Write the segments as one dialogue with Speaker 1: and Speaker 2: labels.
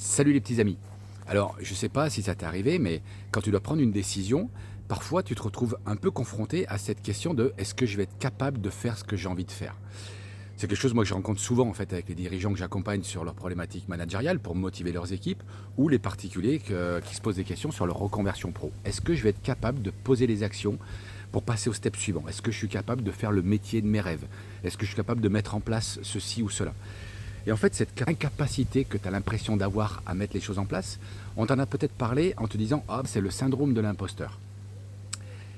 Speaker 1: Salut les petits amis. Alors, je ne sais pas si ça t'est arrivé, mais quand tu dois prendre une décision, parfois tu te retrouves un peu confronté à cette question de est-ce que je vais être capable de faire ce que j'ai envie de faire. C'est quelque chose moi que je rencontre souvent en fait avec les dirigeants que j'accompagne sur leurs problématiques managériales pour motiver leurs équipes ou les particuliers qui se posent des questions sur leur reconversion pro. Est-ce que je vais être capable de poser les actions pour passer au step suivant? Est-ce que je suis capable de faire le métier de mes rêves? Est-ce que je suis capable de mettre en place ceci ou cela? Et en fait, cette incapacité que tu as l'impression d'avoir à mettre les choses en place, on t'en a peut-être parlé en te disant ah, c'est le syndrome de l'imposteur.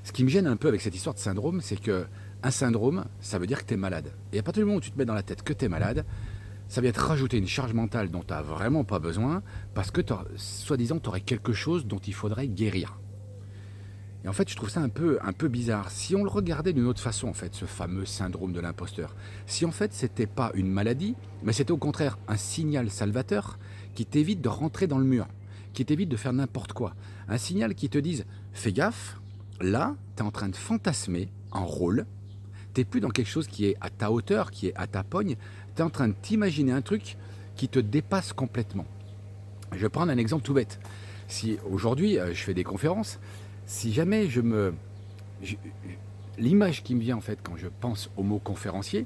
Speaker 1: Ce qui me gêne un peu avec cette histoire de syndrome, c'est que un syndrome, ça veut dire que tu es malade. Et à partir du moment où tu te mets dans la tête que tu es malade, ça vient te rajouter une charge mentale dont tu n'as vraiment pas besoin, parce que soi-disant, tu aurais quelque chose dont il faudrait guérir. Et en fait, je trouve ça un peu bizarre. Si on le regardait d'une autre façon, en fait, ce fameux syndrome de l'imposteur, si en fait, c'était pas une maladie, mais c'était au contraire un signal salvateur qui t'évite de rentrer dans le mur, qui t'évite de faire n'importe quoi. Un signal qui te dise, fais gaffe, là, tu es en train de fantasmer un rôle, tu n'es plus dans quelque chose qui est à ta hauteur, qui est à ta pogne, tu es en train de t'imaginer un truc qui te dépasse complètement. Je vais prendre un exemple tout bête. Si aujourd'hui, je fais des conférences, si jamais l'image qui me vient en fait quand je pense au mot conférencier,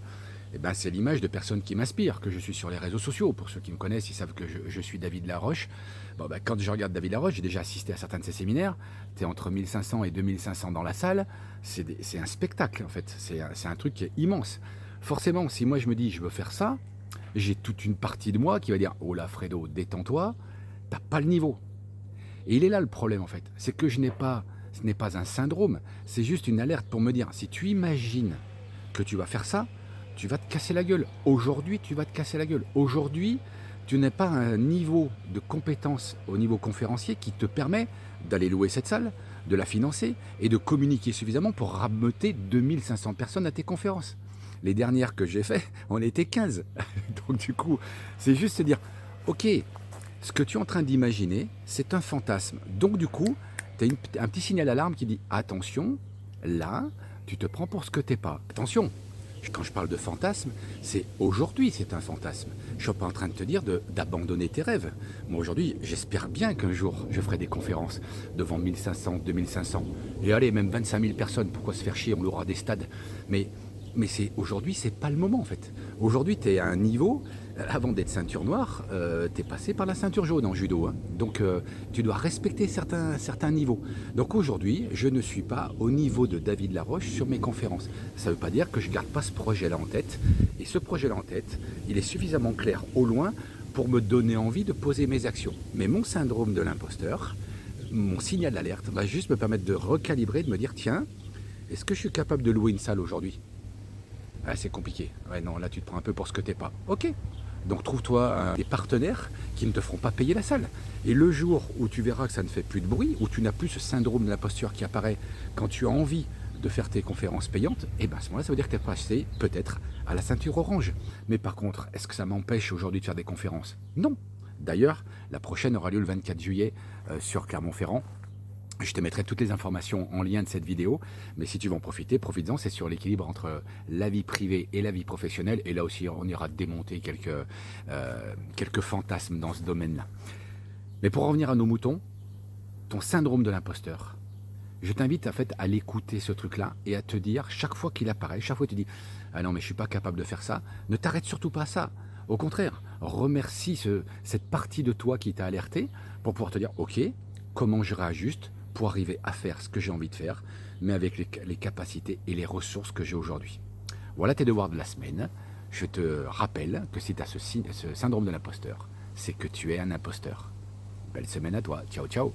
Speaker 1: eh ben, c'est l'image de personnes qui m'inspirent, que je suis sur les réseaux sociaux. Pour ceux qui me connaissent, ils savent que je suis David Laroche. Bon, ben, quand je regarde David Laroche, j'ai déjà assisté à certains de ses séminaires. Tu es entre 1500 et 2500 dans la salle. C'est un spectacle en fait. C'est un truc qui est immense. Forcément, si moi je me dis je veux faire ça, j'ai toute une partie de moi qui va dire oh là Fredo, détends-toi, t'as pas le niveau. Et il est là le problème en fait, c'est que ce n'est pas un syndrome, c'est juste une alerte pour me dire, si tu imagines que tu vas faire ça, tu vas te casser la gueule. Aujourd'hui, tu vas te casser la gueule. Aujourd'hui, tu n'as pas un niveau de compétence au niveau conférencier qui te permet d'aller louer cette salle, de la financer et de communiquer suffisamment pour rameuter 2500 personnes à tes conférences. Les dernières que j'ai faites, on était 15. Donc du coup, c'est juste se dire, ok, ce que tu es en train d'imaginer, c'est un fantasme. Donc du coup, tu as un petit signal d'alarme qui dit attention, là, tu te prends pour ce que tu n'es pas. Attention, quand je parle de fantasme, c'est aujourd'hui c'est un fantasme. Je ne suis pas en train de te dire d'abandonner tes rêves. Moi aujourd'hui, j'espère bien qu'un jour, je ferai des conférences devant 1500, 2500. Et allez, même 25 000 personnes, pourquoi se faire chier, on aura des stades. Mais aujourd'hui, c'est pas le moment en fait. Aujourd'hui, tu es à un niveau, avant d'être ceinture noire, tu es passé par la ceinture jaune en judo. Hein. Donc, tu dois respecter certains niveaux. Donc aujourd'hui, je ne suis pas au niveau de David Laroche sur mes conférences. Ça ne veut pas dire que je ne garde pas ce projet-là en tête. Et ce projet-là en tête, il est suffisamment clair au loin pour me donner envie de poser mes actions. Mais mon syndrome de l'imposteur, mon signal d'alerte, va juste me permettre de recalibrer, de me dire, tiens, est-ce que je suis capable de louer une salle aujourd'hui ? Ah, c'est compliqué. Ouais, non, là, tu te prends un peu pour ce que t'es pas. Ok. Donc, trouve-toi des partenaires qui ne te feront pas payer la salle. Et le jour où tu verras que ça ne fait plus de bruit, où tu n'as plus ce syndrome de l'imposture qui apparaît quand tu as envie de faire tes conférences payantes, et bien à ce moment-là, ça veut dire que tu es passé peut-être à la ceinture orange. Mais par contre, est-ce que ça m'empêche aujourd'hui de faire des conférences? Non. D'ailleurs, la prochaine aura lieu le 24 juillet sur Clermont-Ferrand. Je te mettrai toutes les informations en lien de cette vidéo, mais si tu veux en profiter, profites-en, c'est sur l'équilibre entre la vie privée et la vie professionnelle, et là aussi on ira démonter quelques fantasmes dans ce domaine-là. Mais pour revenir à nos moutons, ton syndrome de l'imposteur, je t'invite en fait à l'écouter ce truc-là et à te dire, chaque fois qu'il apparaît, chaque fois que tu dis « Ah non mais je suis pas capable de faire ça », ne t'arrête surtout pas à ça. Au contraire, remercie cette partie de toi qui t'a alerté pour pouvoir te dire « Ok, comment je réajuste ?» pour arriver à faire ce que j'ai envie de faire, mais avec les capacités et les ressources que j'ai aujourd'hui. Voilà tes devoirs de la semaine. Je te rappelle que si tu as ce syndrome de l'imposteur, c'est que tu es un imposteur. Belle semaine à toi. Ciao, ciao.